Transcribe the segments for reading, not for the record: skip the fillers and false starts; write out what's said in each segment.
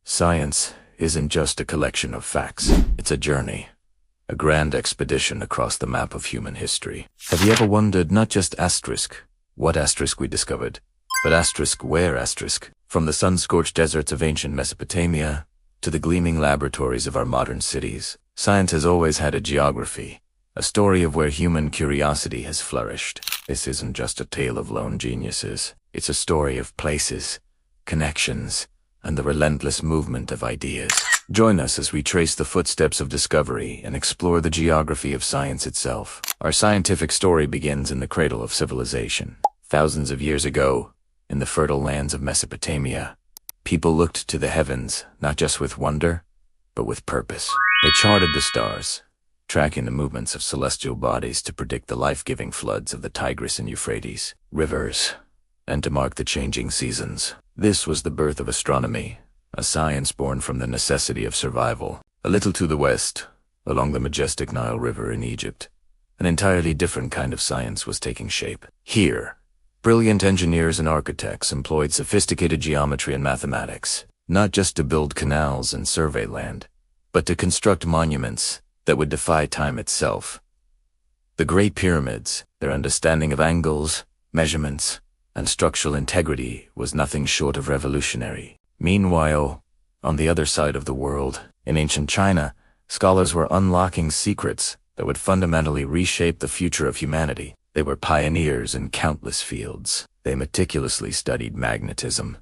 Science isn't just a collection of facts. It's a journey, a grand expedition across the map of human history. Have you ever wondered not just what asterisk we discovered, but where asterisk? From the sun-scorched deserts of ancient Mesopotamia to the gleaming laboratories of our modern cities, science has always had a geography, a story of where human curiosity has flourished. This isn't just a tale of lone geniuses. It's a story of places, connections, and the relentless movement of ideas. Join us as we trace the footsteps of discovery and explore the geography of science itself. Our scientific story begins in the cradle of civilization. Thousands of years ago, in the fertile lands of Mesopotamia, people looked to the heavens not just with wonder, but with purpose. They charted the stars, tracking the movements of celestial bodies to predict the life-giving floods of the Tigris and Euphrates rivers, and to mark the changing seasons. This was the birth of astronomy, a science born from the necessity of survival. A little to the west, along the majestic Nile River in Egypt, an entirely different kind of science was taking shape. Here, brilliant engineers and architects employed sophisticated geometry and mathematics, not just to build canals and survey land, but to construct monuments that would defy time itself. The Great Pyramids, their understanding of angles, measurements, and structural integrity was nothing short of revolutionary. Meanwhile, on the other side of the world, in ancient China, scholars were unlocking secrets that would fundamentally reshape the future of humanity. They were pioneers in countless fields. They meticulously studied magnetism,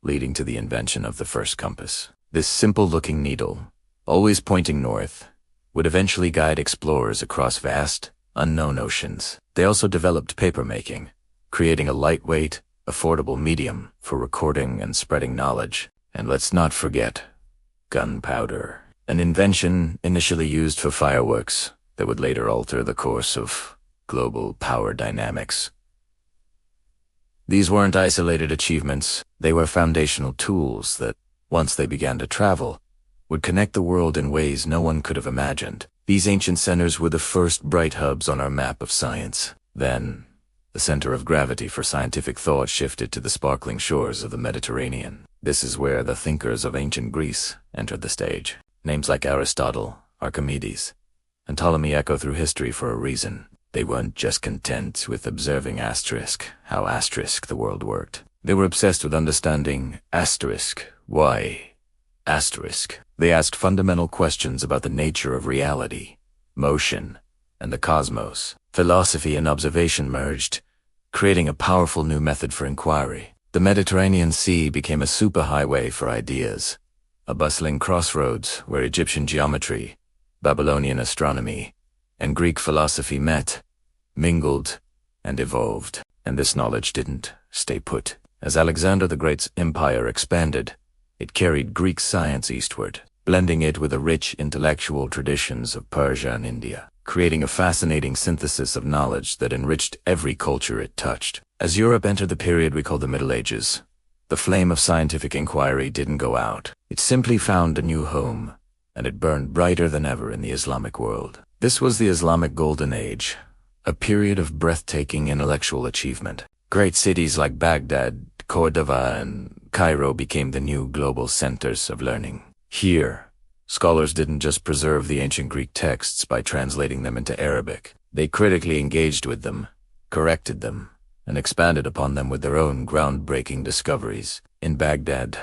leading to the invention of the first compass. This simple-looking needle, always pointing north, would eventually guide explorers across vast, unknown oceans. They also developed papermaking, creating a lightweight, affordable medium for recording and spreading knowledge. And let's not forget gunpowder, an invention initially used for fireworks that would later alter the course of global power dynamics. These weren't isolated achievements. They were foundational tools that, once they began to travel, would connect the world in ways no one could have imagined. These ancient centers were the first bright hubs on our map of science. Then, the center of gravity for scientific thought shifted to the sparkling shores of the Mediterranean. This is where the thinkers of ancient Greece entered the stage. Names like Aristotle, Archimedes, and Ptolemy echo through history for a reason. They weren't just content with observing how the world worked. They were obsessed with understanding why. They asked fundamental questions about the nature of reality, motion, and the cosmos. Philosophy and observation merged, creating a powerful new method for inquiry. The Mediterranean Sea became a superhighway for ideas, a bustling crossroads where Egyptian geometry, Babylonian astronomy, and Greek philosophy met, mingled, and evolved. And this knowledge didn't stay put. As Alexander the Great's empire expanded, it carried Greek science eastward, blending it with the rich intellectual traditions of Persia and India, creating a fascinating synthesis of knowledge that enriched every culture it touched. As Europe entered the period we call the Middle Ages, the flame of scientific inquiry didn't go out. It simply found a new home, and it burned brighter than ever in the Islamic world. This was the Islamic Golden Age, a period of breathtaking intellectual achievement. Great cities like Baghdad, Cordova, and Cairo became the new global centers of learning. Here, scholars didn't just preserve the ancient Greek texts by translating them into Arabic. They critically engaged with them, corrected them, and expanded upon them with their own groundbreaking discoveries. In Baghdad,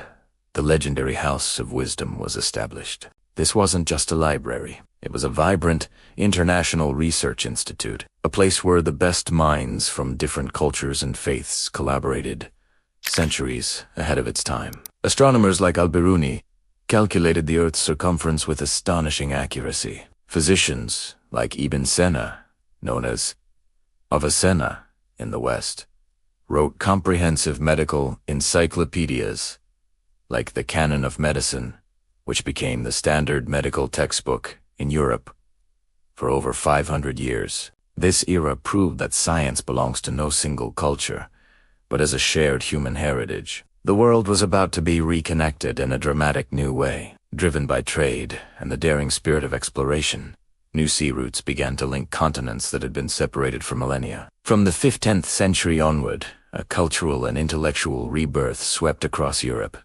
the legendary House of Wisdom was established. This wasn't just a library. It was a vibrant, international research institute, a place where the best minds from different cultures and faiths collaborated, centuries ahead of its time. Astronomers like Al-Biruni calculated the Earth's circumference with astonishing accuracy. Physicians like Ibn Sina, known as Avicenna in the West, wrote comprehensive medical encyclopedias like the Canon of Medicine, which became the standard medical textbook in Europe for over 500 years. This era proved that science belongs to no single culture, but as a shared human heritage. The world was about to be reconnected in a dramatic new way. Driven by trade and the daring spirit of exploration, new sea routes began to link continents that had been separated for millennia. From the 15th century onward, a cultural and intellectual rebirth swept across Europe.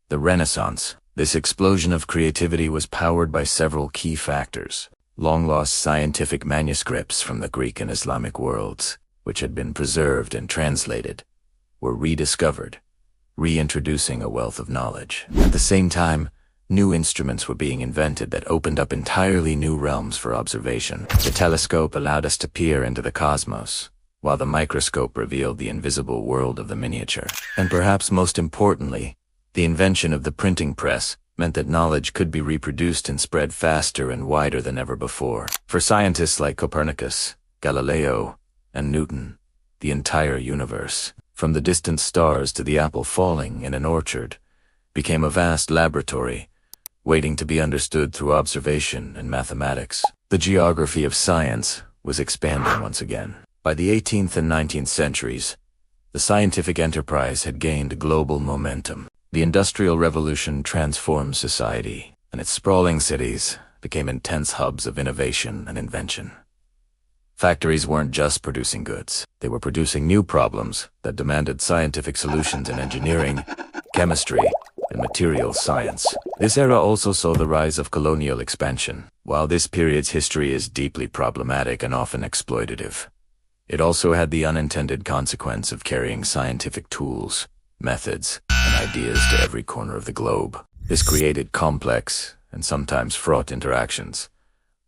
The Renaissance, This explosion of creativity was powered by several key factors. Long-lost scientific manuscripts from the Greek and Islamic worlds, which had been preserved and translated, were rediscovered, reintroducing a wealth of knowledge. At the same time, new instruments were being invented that opened up entirely new realms for observation. The telescope allowed us to peer into the cosmos, while the microscope revealed the invisible world of the miniature. And perhaps most importantly, the invention of the printing press meant that knowledge could be reproduced and spread faster and wider than ever before. For scientists like Copernicus, Galileo, and Newton, the entire universe, from the distant stars to the apple falling in an orchard, became a vast laboratory, waiting to be understood through observation and mathematics. The geography of science was expanding once again. By the 18th and 19th centuries, the scientific enterprise had gained global momentum. The Industrial Revolution transformed society, and its sprawling cities became intense hubs of innovation and invention. Factories weren't just producing goods. They were producing new problems that demanded scientific solutions in engineering, chemistry, and materials science. This era also saw the rise of colonial expansion. While this period's history is deeply problematic and often exploitative, it also had the unintended consequence of carrying scientific tools, methods, and ideas to every corner of the globe. This created complex and sometimes fraught interactions,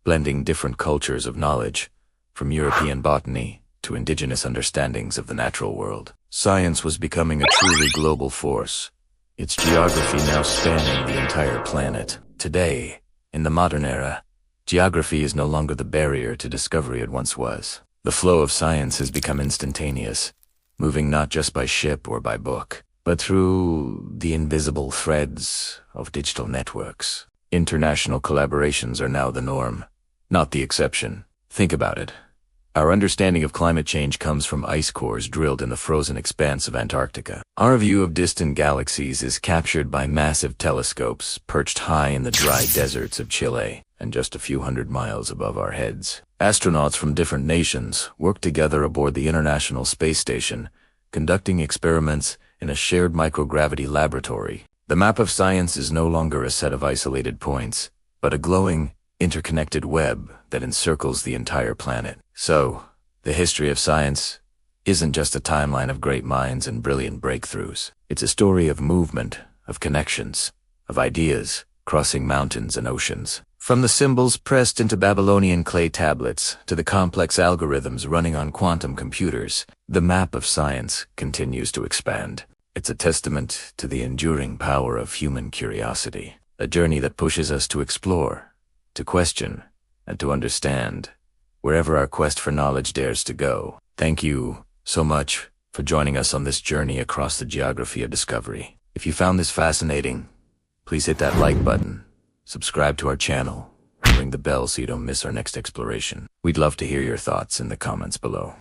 blending different cultures of knowledge, from European botany to indigenous understandings of the natural world. Science was becoming a truly global force, its geography now spanning the entire planet. Today, in the modern era, geography is no longer the barrier to discovery it once was. The flow of science has become instantaneous, moving not just by ship or by book, but through the invisible threads of digital networks. International collaborations are now the norm, not the exception. Think about it. Our understanding of climate change comes from ice cores drilled in the frozen expanse of Antarctica. Our view of distant galaxies is captured by massive telescopes perched high in the dry deserts of Chile and just a few hundred miles above our heads. Astronauts from different nations work together aboard the International Space Station, conducting experiments in a shared microgravity laboratory. The map of science is no longer a set of isolated points, but a glowing, interconnected web that encircles the entire planet. So, the history of science isn't just a timeline of great minds and brilliant breakthroughs. It's a story of movement, of connections, of ideas crossing mountains and oceans. From the symbols pressed into Babylonian clay tablets to the complex algorithms running on quantum computers, the map of science continues to expand. It's a testament to the enduring power of human curiosity, a journey that pushes us to explore, to question, and to understand, wherever our quest for knowledge dares to go. Thank you so much for joining us on this journey across the geography of discovery. If you found this fascinating, please hit that like button, subscribe to our channel, and ring the bell so you don't miss our next exploration. We'd love to hear your thoughts in the comments below.